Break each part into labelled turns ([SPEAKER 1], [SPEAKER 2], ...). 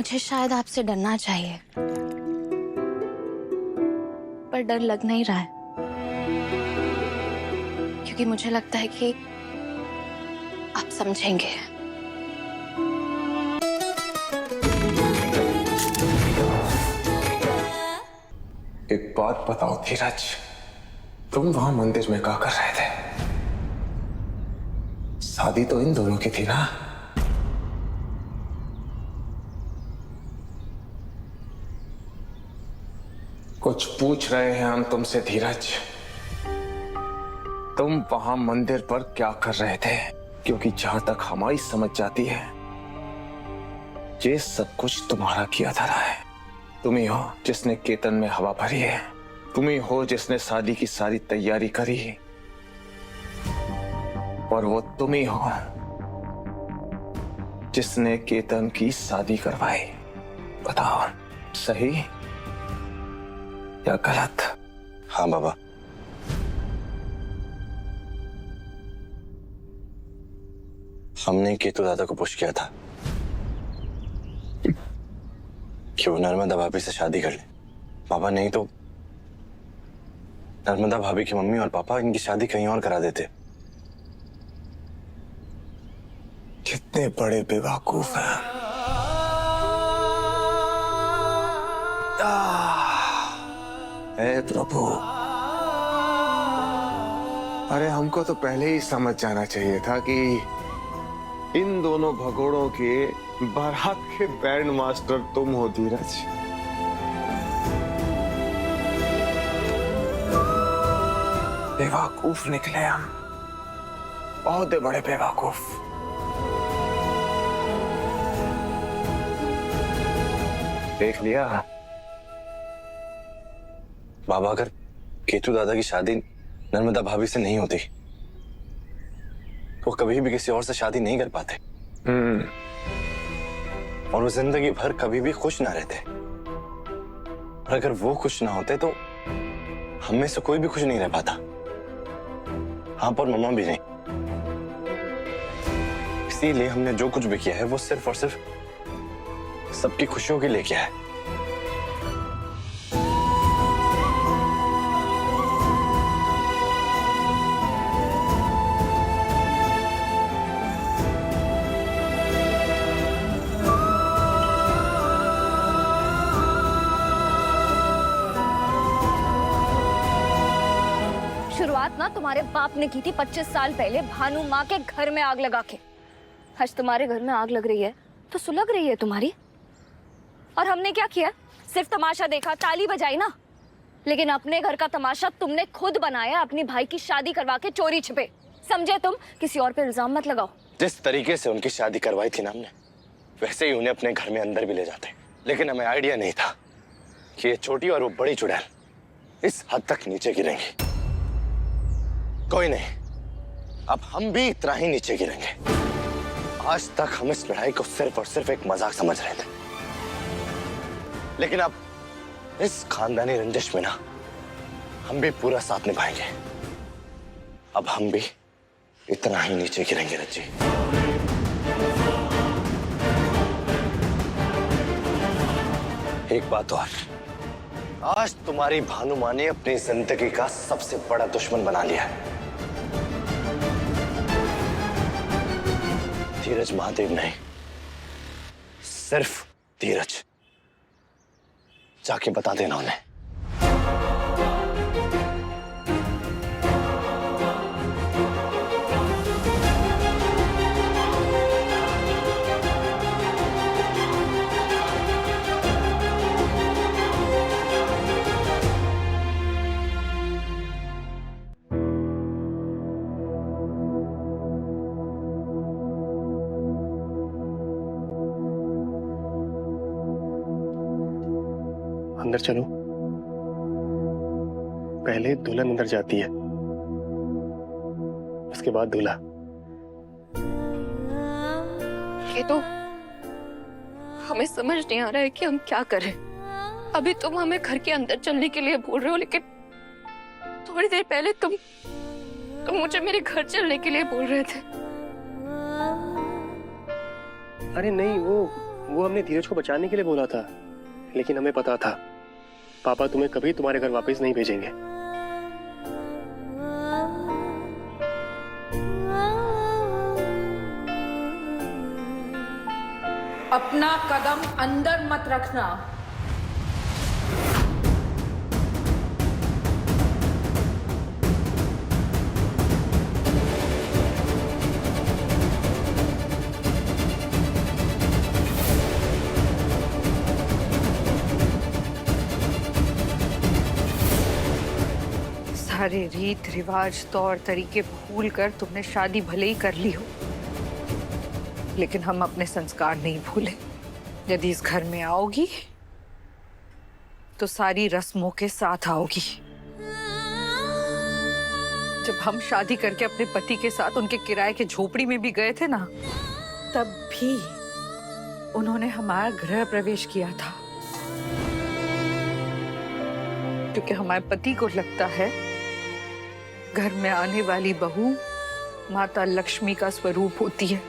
[SPEAKER 1] मुझे शायद आपसे डरना चाहिए, पर डर लग नहीं रहा है, क्योंकि मुझे लगता है कि आप समझेंगे।
[SPEAKER 2] एक बात बताओ धीरज, तुम वहां मंदिर में क्या कर रहे थे? शादी तो इन दोनों की थी ना? कुछ पूछ रहे हैं हम तुमसे धीरज। तुम वहां मंदिर पर क्या कर रहे थे? क्योंकि जहां तक हमारी समझ जाती है, ये सब कुछ तुम्हारा किया धरा है। तुम ही हो जिसने केतन में हवा भरी है, तुम ही हो जिसने शादी की सारी तैयारी करी, और वो तुम ही हो जिसने केतन की शादी करवाई। बताओ, सही या गलत?
[SPEAKER 3] हाँ बाबा, हमने केतु दादा को पुश किया था कि वो नर्मदा भाभी से शादी कर ले। बाबा नहीं तो नर्मदा भाभी की मम्मी और पापा इनकी शादी कहीं और करा देते।
[SPEAKER 2] कितने बड़े बेवकूफ हैं। हे प्रभु, अरे हमको तो पहले ही समझ जाना चाहिए था कि इन दोनों भगोड़ों के बारात के बैंड मास्टर तुम हो धीरज। बेवकूफ निकले हम, बहुत बड़े बेवकूफ। देख लिया
[SPEAKER 3] बाबा, अगर केतु दादा की शादी नर्मदा भाभी से नहीं होती तो कभी भी किसी और से शादी नहीं कर पाते, और वो जिंदगी भर कभी भी खुश ना रहते। और अगर वो खुश ना होते तो हम में से कोई भी खुश नहीं रह पाता। हाँ, पर मम्मा भी नहीं। इसीलिए हमने जो कुछ भी किया है वो सिर्फ और सिर्फ सबकी खुशियों के लिए किया है।
[SPEAKER 4] शुरुआत ना तुम्हारे बाप ने की थी 25 साल पहले भानु माँ के घर में आग लगा के। आज तुम्हारे घर में आग लग रही है तो सुलग रही है तुम्हारी। और हमने क्या किया? सिर्फ तमाशा देखा, ताली बजाई ना। लेकिन अपने घर का तमाशा तुमने खुद बनाया, अपनी भाई की शादी करवा के चोरी छिपे। समझे तुम? किसी और पे इल्जाम मत लगाओ।
[SPEAKER 3] जिस तरीके से उनकी शादी करवाई थी ना हमने, वैसे ही उन्हें अपने घर में अंदर भी ले जाते। लेकिन हमें आइडिया नहीं था कि ये छोटी और वो बड़ी चुड़ैल इस हद तक नीचे गिरेंगी। कोई नहीं, अब हम भी इतना ही नीचे गिरेंगे। आज तक हम इस लड़ाई को सिर्फ और सिर्फ एक मजाक समझ रहे थे, लेकिन अब इस खानदानी रंजिश में ना हम भी पूरा साथ निभाएंगे। अब हम भी इतना ही नीचे गिरेंगे रज्जी। एक बात और, आज तुम्हारी भानु माँ ने अपनी जिंदगी का सबसे बड़ा दुश्मन बना लिया है। धीरज महादेव नहीं, सिर्फ धीरज। जाके बता देना उन्हें।
[SPEAKER 5] अंदर चलो। पहले दुल्हन अंदर जाती है, उसके बाद दूल्हा।
[SPEAKER 1] ये तो हमें समझ नहीं आ रहा है कि हम क्या करें। अभी तुम हमें घर के अंदर चलने के लिए बोल रहे हो, लेकिन थोड़ी देर पहले तुम मुझे मेरे घर चलने के लिए बोल रहे थे।
[SPEAKER 5] अरे नहीं, वो वो हमने धीरज को बचाने के लिए बोला था, लेकिन हमें पता था पापा तुम्हें कभी तुम्हारे घर वापस नहीं भेजेंगे।
[SPEAKER 6] अपना कदम अंदर मत रखना।
[SPEAKER 7] सारे रीत रिवाज तौर तरीके भूल कर तुमने शादी भले ही कर ली हो, लेकिन हम अपने संस्कार नहीं भूले। यदि इस घर में आओगी तो सारी रस्मों के साथ आओगी। जब हम शादी करके अपने पति के साथ उनके किराए के झोपड़ी में भी गए थे ना, तब भी उन्होंने हमारा गृह प्रवेश किया था, क्योंकि हमारे पति को लगता है घर में आने वाली बहू माता लक्ष्मी का स्वरूप होती है,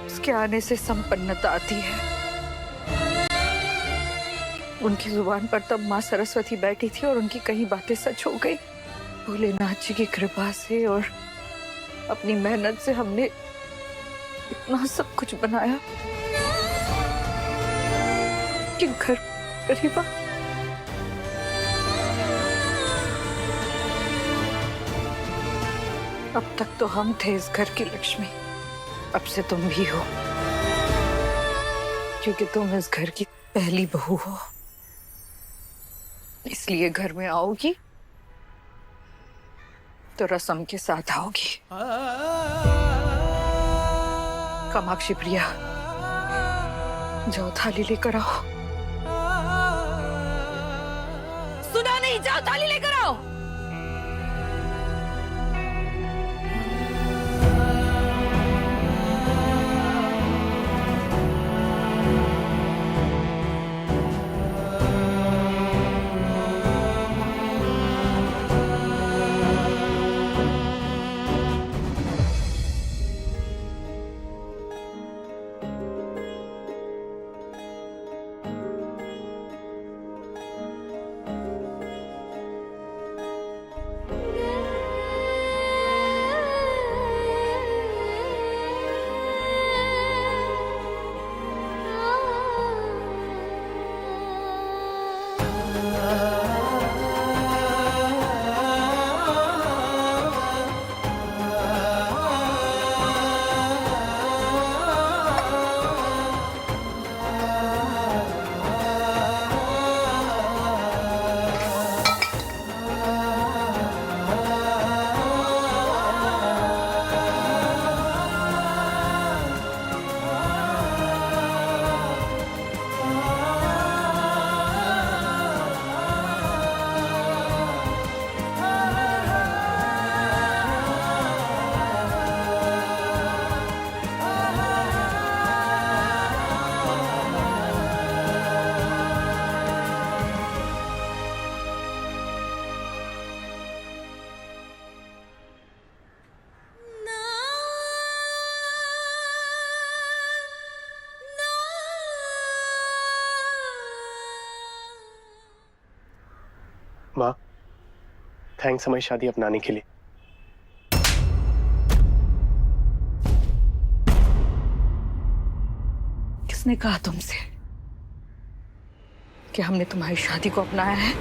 [SPEAKER 7] उसके आने से संपन्नता आती है। उनकी जुबान पर तब माँ सरस्वती बैठी थी और उनकी कई बातें सच हो गई। भोलेनाथ जी की कृपा से और अपनी मेहनत से हमने इतना सब कुछ बनाया कि घर परिवार। अब तक तो हम थे इस घर की लक्ष्मी, अब से तुम भी हो, क्योंकि तुम इस घर की पहली बहू हो। इसलिए घर में आओगी तो रस्म के साथ आओगी। कामाक्षी प्रिया, जाओ थाली लेकर आओ। सुना नहीं? जाओ थाली लेकर आओ।
[SPEAKER 5] माँ, थैंक्स हमारी शादी अपनाने के लिए।
[SPEAKER 7] किसने कहा तुमसे कि हमने तुम्हारी शादी को अपनाया है?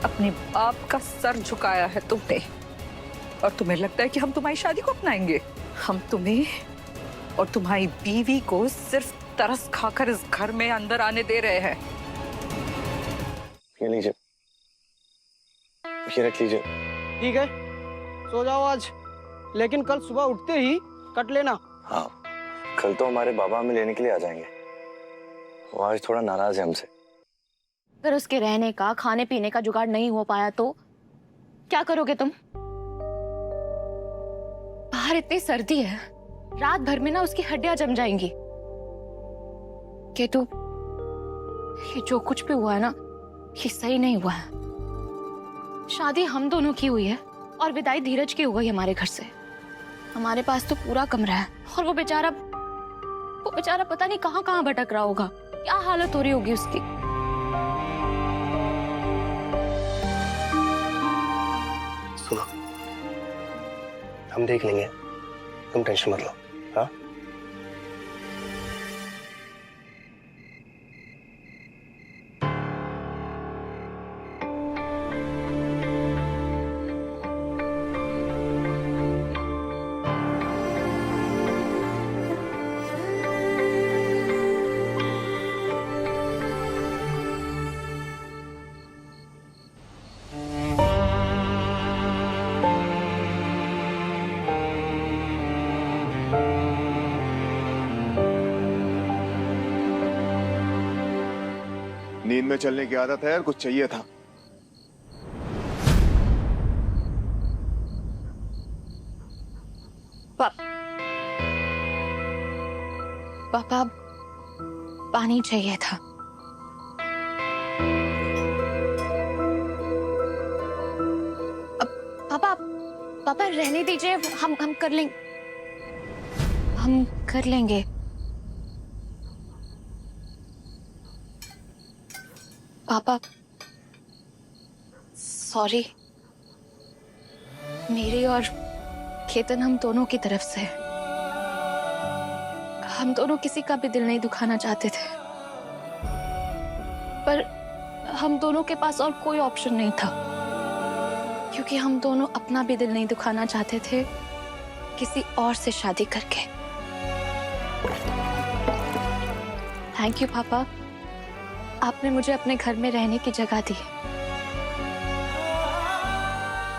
[SPEAKER 7] अपने बाप का सर झुकाया है तुमने, और तुम्हें लगता है कि हम तुम्हारी शादी को अपनाएंगे? हम तुम्हें और तुम्हारी बीवी को सिर्फ तरस खाकर इस घर में अंदर आने दे रहे हैं।
[SPEAKER 3] ये लीजिए, ये रख लीजिए।
[SPEAKER 8] ठीक है, सो जाओ आज, लेकिन कल सुबह उठते ही कट लेना।
[SPEAKER 3] हाँ, कल तो हमारे बाबा हमें लेने के लिए आ जाएंगे। वो आज थोड़ा नाराज है हमसे।
[SPEAKER 4] अगर उसके रहने का खाने पीने का जुगाड़ नहीं हो पाया तो क्या करोगे तुम? बाहर इतनी सर्दी है, रात भर में ना उसकी हड्डियां जम जाएंगी। केतु, ये जो कुछ भी हुआ है ना, ये सही नहीं हुआ है। शादी हम दोनों की हुई है और विदाई धीरज की हो गई हमारे घर से। हमारे पास तो पूरा कमरा है और वो बेचारा
[SPEAKER 1] वो बेचारा पता नहीं कहाँ कहाँ भटक रहा होगा, क्या हालत हो रही होगी उसकी।
[SPEAKER 5] सुनो, हम देख लेंगे, तुम टेंशन मत लो। हाँ,
[SPEAKER 9] नींद में चलने की आदत है और कुछ चाहिए था।
[SPEAKER 1] पापा पानी चाहिए था। पापा पापा रहने दीजिए, हम कर लेंगे, हम कर लेंगे। पापा सॉरी, मेरी और केतन हम दोनों की तरफ से, हम दोनों किसी का भी दिल नहीं दुखाना चाहते थे, पर हम दोनों के पास और कोई ऑप्शन नहीं था, क्योंकि हम दोनों अपना भी दिल नहीं दुखाना चाहते थे किसी और से शादी करके। थैंक यू पापा, आपने मुझे अपने घर में रहने की जगह दी।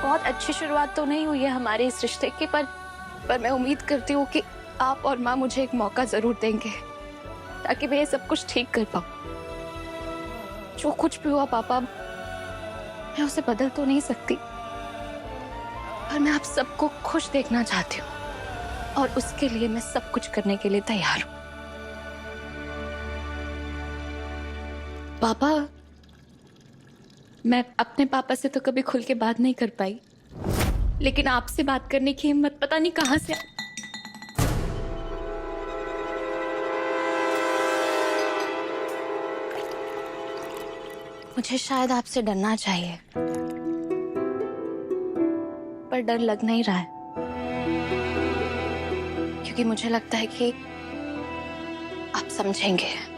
[SPEAKER 1] बहुत अच्छी शुरुआत तो नहीं हुई है हमारे इस रिश्ते की, पर मैं उम्मीद करती हूँ कि आप और माँ मुझे एक मौका जरूर देंगे ताकि मैं ये सब कुछ ठीक कर पाऊँ। जो कुछ भी हुआ पापा, मैं उसे बदल तो नहीं सकती, पर मैं आप सबको खुश देखना चाहती हूँ और उसके लिए मैं सब कुछ करने के लिए तैयार हूँ। पापा, मैं अपने पापा से तो कभी खुल के बात नहीं कर पाई, लेकिन आपसे बात करने की हिम्मत पता नहीं कहां से। मुझे शायद आपसे डरना चाहिए, पर डर लग नहीं रहा है, क्योंकि मुझे लगता है कि आप समझेंगे।